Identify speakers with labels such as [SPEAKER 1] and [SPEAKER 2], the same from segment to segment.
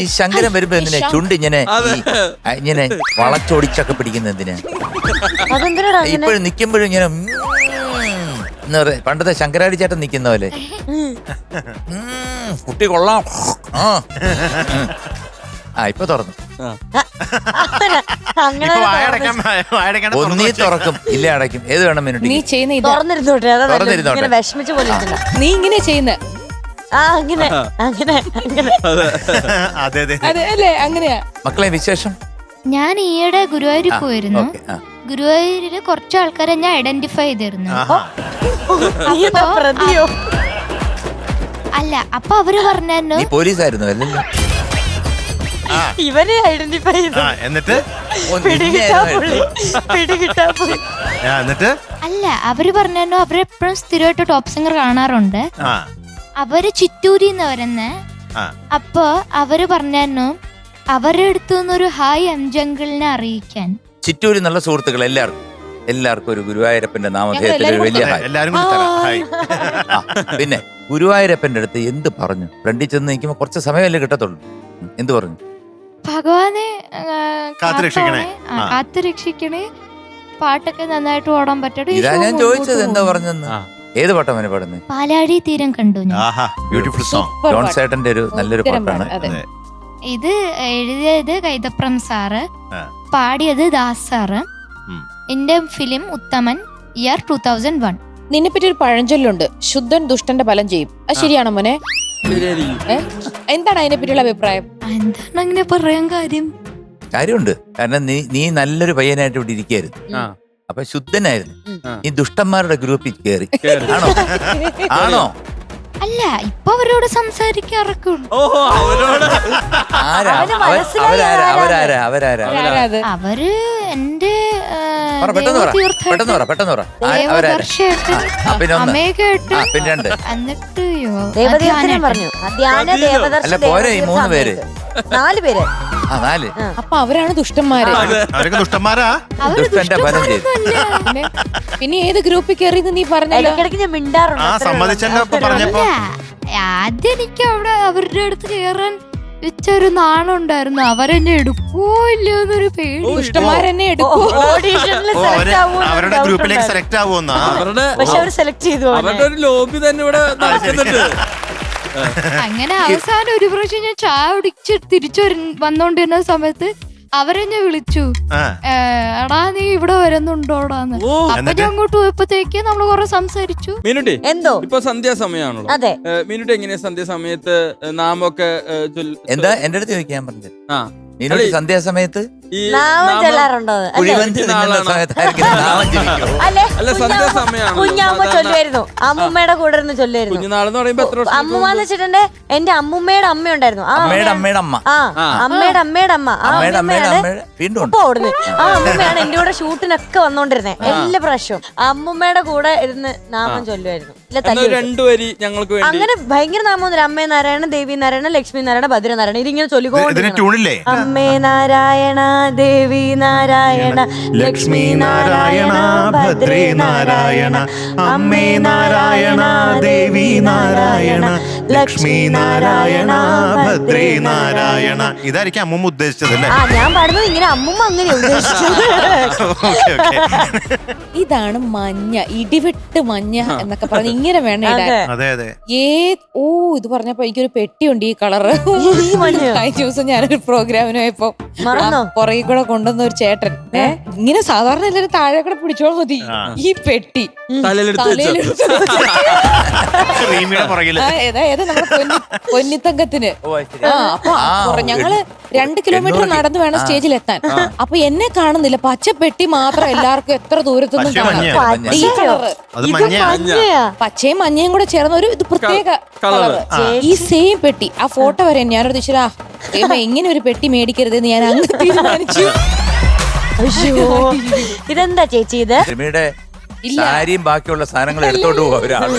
[SPEAKER 1] ഈ ശങ്കരൻ വരുമ്പോ എന്തിനാ ചുണ്ട് ഇങ്ങനെ ഇങ്ങനെ വളച്ചൊടിച്ചൊക്കെ പിടിക്കുന്ന എന്തിനാ? ഇപ്പോഴും നിക്കുമ്പോഴും ഇങ്ങനെ എന്ന് പറയാ പണ്ടത്തെ ശങ്കരാടി ചേട്ടൻ നിക്കുന്ന പോലെ കുട്ടി കൊള്ളാം. ഇപ്പൊ തുറന്നു. ഒന്നീ തുറക്കും ഇല്ലേ അടയ്ക്കും. ഏത് വേണം മിനിറ്റ്
[SPEAKER 2] നീ ചെയ്യുന്ന നീ ഇങ്ങനെ ചെയ്യുന്ന അല്ലേ അങ്ങനെയാ.
[SPEAKER 1] മക്കളെ വിശേഷം?
[SPEAKER 3] ഞാൻ ഈയിടെ ഗുരുവായൂരിൽ പോയിരുന്നു. ഗുരുവായൂരില് കുറച്ച് ആൾക്കാരെ ഞാൻ ഐഡന്റിഫൈ ചെയ്തിരുന്നു. അല്ല അപ്പൊ അവര് പറഞ്ഞു
[SPEAKER 1] പോലീസായിരുന്നു അല്ലല്ലോ.
[SPEAKER 4] ഇവരെ ഐഡന്റിഫൈ ചെയ്തു.
[SPEAKER 5] എന്നിട്ട്
[SPEAKER 3] അല്ല അവര് പറഞ്ഞു അവരെപ്പോഴും സ്ഥിരമായിട്ട് ടോപ്പ് സിംഗർ കാണാറുണ്ട്. അവര് ചിറ്റൂരിന്ന് വരുന്നേ. അപ്പൊ അവര് പറഞ്ഞു അവരുടെ അടുത്തു നിന്നൊരു ഹായ് അംജങ്കിളിനെ അറിയിക്കാൻ.
[SPEAKER 1] ചിറ്റൂരി നല്ല സുഹൃത്തുക്കൾ എല്ലാവർക്കും ഒരു ഗുരുവായൂരപ്പന്റെ നാമധേയത്തിൽ വലിയ ഹായ്. പിന്നെ ഗുരുവായൂരപ്പന്റെ അടുത്ത് എന്ത് പറഞ്ഞു? ഫ്രണ്ടിൽ ചെന്ന് നിൽക്കുമ്പോ കുറച്ച് സമയമല്ലേ കിട്ടത്തുള്ളൂ. എന്ത് പറഞ്ഞു?
[SPEAKER 3] ഭഗവാനെ
[SPEAKER 5] കാത്തുരക്ഷിക്കണേ,
[SPEAKER 3] പാട്ടൊക്കെ നന്നായിട്ട് ഓടാൻ പറ്റട്ടെ.
[SPEAKER 1] ഇതാ ഞാൻ ചോദിച്ചത് എന്താ പറഞ്ഞെന്ന്. ഏത് പാട്ടാണ് പാടുന്നത്?
[SPEAKER 3] പാലാഴി തീരം കണ്ടു.
[SPEAKER 5] Beautiful song.
[SPEAKER 1] ജോൺ സേട്ടന്റെ ഒരു നല്ലൊരു പാട്ടാണ്.
[SPEAKER 3] ഇത് എഴുതിയത് കൈതപ്രം സാറ്, പാടിയത് ദാസ് സാറ്. എന്റെ ഫിലിം ഉത്തമൻ, ഇയർ 2001.
[SPEAKER 2] നിന്നെ പറ്റി ഒരു പഴഞ്ചൊല്ലുണ്ട്, ശുദ്ധൻ ദുഷ്ടന്റെ ഫലം ചെയ്യും. അത് ശരിയാണോ മോനെ? എന്താണ് അതിനെ പറ്റിയുള്ള അഭിപ്രായം?
[SPEAKER 3] എന്താണ് അങ്ങനെ പറയാൻ
[SPEAKER 1] കാര്യമുണ്ട്. കാരണം നീ നല്ലൊരു പയ്യനായിട്ട് ഇവിടെ ഇരിക്കുകയായിരുന്നു. അപ്പൊ ശുദ്ധനായിരുന്നു. ഈ ദുഷ്ടന്മാരുടെ ഗ്രൂപ്പിൽ കയറി. ആണോ?
[SPEAKER 3] അല്ല ഇപ്പൊ അവരോട് സംസാരിക്കാറൊക്കെ ഉണ്ട്. അവര് എന്റെ
[SPEAKER 2] അപ്പൊ അവരാണ് ദുഷ്ടന്മാര്. പിന്നെ ഏത് ഗ്രൂപ്പിൽ കയറിയെന്ന് നീ പറഞ്ഞല്ലോ.
[SPEAKER 3] ആദ്യം എനിക്ക് അവിടെ അവരുടെ അടുത്ത് കേറാൻ വെച്ചൊരു നാണുണ്ടായിരുന്നു. അവരെന്നെ എടുക്കോ ഇല്ലയോ എന്നൊരു പേടി.
[SPEAKER 2] ദുഷ്ടന്മാരെന്നെ എടുക്കോ?
[SPEAKER 5] അവരുടെ ഗ്രൂപ്പിലേക്ക് സെലക്ട് ആവുമെന്നാ.
[SPEAKER 4] പക്ഷെ അവർ സെലക്ട് ചെയ്തു.
[SPEAKER 6] അവരുടെ ഒരു ലോബി തന്നെ ഇവിടെ നടക്കുന്നുണ്ട്.
[SPEAKER 3] അങ്ങനെ അവസാനം ഒരു പ്രാവശ്യം ഞാൻ ചായ കുടിച്ച് തിരിച്ചു വന്നോണ്ടിരുന്ന സമയത്ത് അവരെന്നെ വിളിച്ചു, എടാ നീ ഇവിടെ വരുന്നുണ്ടോടാന്ന്. അപ്പൊ ഞാൻ അങ്ങോട്ട് പോയപ്പോഴത്തേക്ക് നമ്മള് കൊറേ സംസാരിച്ചു.
[SPEAKER 6] മീനുട്ടി
[SPEAKER 4] എന്തോ
[SPEAKER 6] ഇപ്പൊ സന്ധ്യാസമയാണല്ലോ.
[SPEAKER 4] അതെ.
[SPEAKER 6] മീനുട്ടി എങ്ങനെയാ സന്ധ്യാസമയത്ത് നാമൊക്കെ
[SPEAKER 1] എന്താ എന്റെ അടുത്ത് ചോദിക്കാൻ പറഞ്ഞത്? മീനുട്ടി സന്ധ്യാസമയത്ത്
[SPEAKER 6] അല്ല സന്ധ്യാസമയാണ്.
[SPEAKER 4] കുഞ്ഞാമ്മ ചൊല്ലുമായിരുന്നു, അമ്മൂമ്മയുടെ കൂടെ ഇരുന്ന് ചൊല്ലുമായിരുന്നു.
[SPEAKER 6] കുഞ്ഞുനാളെന്ന് പറയുമ്പോ എത്ര
[SPEAKER 4] അമ്മൂമ്മന്ന് വെച്ചിട്ടുണ്ടെ എന്റെ അമ്മൂമ്മയുടെ അമ്മ ഉണ്ടായിരുന്നു.
[SPEAKER 1] അമ്മയുടെ അമ്മയുടെ അമ്മ.
[SPEAKER 4] അമ്മയുടെ അമ്മയുടെ അമ്മ. ആ അമ്മൂമ്മയാണ് എന്റെ കൂടെ ഷൂട്ടിനൊക്കെ വന്നോണ്ടിരുന്നേ എല്ലാ പ്രാവശ്യവും. അമ്മൂമ്മയുടെ കൂടെ ഇരുന്ന് നാമം ചൊല്ലുമായിരുന്നു.
[SPEAKER 6] രണ്ടുപേരി ഞങ്ങൾക്ക്
[SPEAKER 4] അങ്ങനെ ഭയങ്കര നാമം. അമ്മേ നാരായണ, ദേവി നാരായണ, ലക്ഷ്മി നാരായണ, ഭദ്രനാരായണ, ഇതിങ്ങനെ ചൊല്ലിക്കൊണ്ടിരുന്നു. അമ്മേ നാരായണ, ദേവി നാരായണ, ലക്ഷ്മി നാരായണ, ഭദ്രേ നാരായണ, അമ്മേ നാരായണ, ദേവി നാരായണ, ലക്ഷ്മി നാരായണ, ഭദ്രേ നാരായണ.
[SPEAKER 5] ഇതായിരിക്കും അമ്മൂമ്മ ഉദ്ദേശിച്ചതല്ലേ?
[SPEAKER 4] ഞാൻ പാടുന്നത് ഇങ്ങനെ അമ്മൂമ്മ അങ്ങനെ ഉദ്ദേശിച്ചത്.
[SPEAKER 2] ഇതാണ് മഞ്ഞ, ഇടിവെട്ട് മഞ്ഞ എന്നൊക്കെ പറഞ്ഞ് ഇങ്ങനെ വേണം ഇടാൻ. ഇത് പറഞ്ഞപ്പോ എനിക്കൊരു പെട്ടിയുണ്ട് ഈ കളറ്. കഴിഞ്ഞ ദിവസം ഞാനൊരു പ്രോഗ്രാമിന് പോയപ്പോ പുറകെ കൂടെ കൊണ്ടുവന്ന ഒരു ചേട്ടൻ ഇങ്ങനെ സാധാരണ എല്ലാവരും താഴെ കൂടെ പിടിച്ചോളാം മതി, ഈ പെട്ടി ഏതാ നമ്മുടെ പൊന്നിത്തങ്കത്തിന്. അപ്പൊ ഞങ്ങള് 2 കിലോമീറ്റർ നടന്നു വേണം സ്റ്റേജിൽ എത്താൻ. അപ്പൊ എന്നെ കാണുന്നില്ല, പച്ച പെട്ടി മാത്രം എല്ലാവർക്കും എത്ര ദൂരത്തൊന്നും കാണാം. ഈ കളറ് പച്ചയും മഞ്ഞയും കൂടെ ചേർന്ന ഒരു ഇത് പ്രത്യേക കളറ്. ഈ സെയിം പെട്ടി, ആ ഫോട്ടോ വരെ ഞാനൊരു ദിശരാ എങ്ങനെ ഒരു പെട്ടി മേടിക്കരുതെന്ന് ഞാൻ അങ്ങ് തീരുമാനിച്ചു.
[SPEAKER 4] ഇതെന്താ ചേച്ചി ഇത്?
[SPEAKER 1] സാരിയും ബാക്കിയുള്ള സാധനങ്ങൾ എടുത്തോണ്ട് പോവാ ഒരാള്.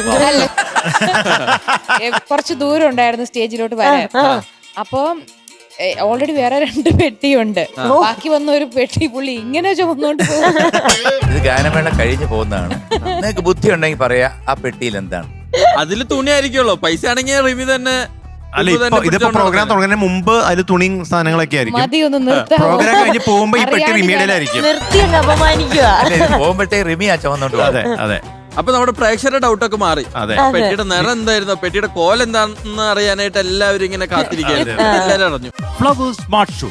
[SPEAKER 2] കുറച്ച് ദൂരം ഉണ്ടായിരുന്നു സ്റ്റേജിലോട്ട് വരാൻ. അപ്പൊ ഓൾറെഡി വേറെ 2 പെട്ടിയുണ്ട്. ബാക്കി വന്ന ഒരു പെട്ടി പുള്ളി ഇങ്ങനെ ചുമന്നോണ്ട് പോകും.
[SPEAKER 1] ഇത് ഗാനമേള കഴിഞ്ഞു പോകുന്നതാണ്. നിങ്ങൾക്ക് ബുദ്ധി ഉണ്ടെങ്കിൽ പറയാ ആ പെട്ടിയിൽ എന്താണ്?
[SPEAKER 6] അതില് തുണി ആയിരിക്കുമല്ലോ. പൈസ ആണെങ്കിൽ റിമി തന്നെ
[SPEAKER 5] അല്ല
[SPEAKER 6] തന്നെ
[SPEAKER 5] ഇതിപ്പോ
[SPEAKER 6] പിടിച്ചോണ്ട്
[SPEAKER 5] പ്രോഗ്രാം
[SPEAKER 6] നടക്കുന്നത്.
[SPEAKER 5] തുടങ്ങുന്നതിന് മുമ്പ് അതിൽ തുണിയും സാധനങ്ങളൊക്കെ ആയിരിക്കും.
[SPEAKER 2] മതി ഒന്ന് നിർത്താം
[SPEAKER 5] പ്രോഗ്രാം കഴിഞ്ഞ് പോകുമ്പോ ഈ പെട്ടി റിമീഡിയലായിരിക്കും.
[SPEAKER 4] നിർത്തി അങ്ങ് അപമാനിക്കുക.
[SPEAKER 1] പോകുമ്പോഴത്തേക്ക് റിമിയാ ചുമന്നോണ്ട് പോകും.
[SPEAKER 5] അതെ അതെ
[SPEAKER 6] അപ്പൊ നമ്മുടെ പ്രേക്ഷകരുടെ ഡൗട്ടൊക്കെ മാറി.
[SPEAKER 5] അതെ.
[SPEAKER 6] പെട്ടിയുടെ നിറം എന്തായിരുന്നു, പെട്ടിയുടെ കോൽ എന്താണെന്ന് അറിയാനായിട്ട് എല്ലാവരും ഇങ്ങനെ കാത്തിരിക്കുകയായിരുന്നു. എല്ലാവരും അറിഞ്ഞു.
[SPEAKER 7] ഫ്ലവേഴ്സ് സ്മാർട്ട് ഷോ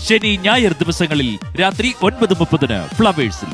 [SPEAKER 7] ശനി ഞായർ ദിവസങ്ങളിൽ രാത്രി 9:30 ഫ്ലവേഴ്സിൽ.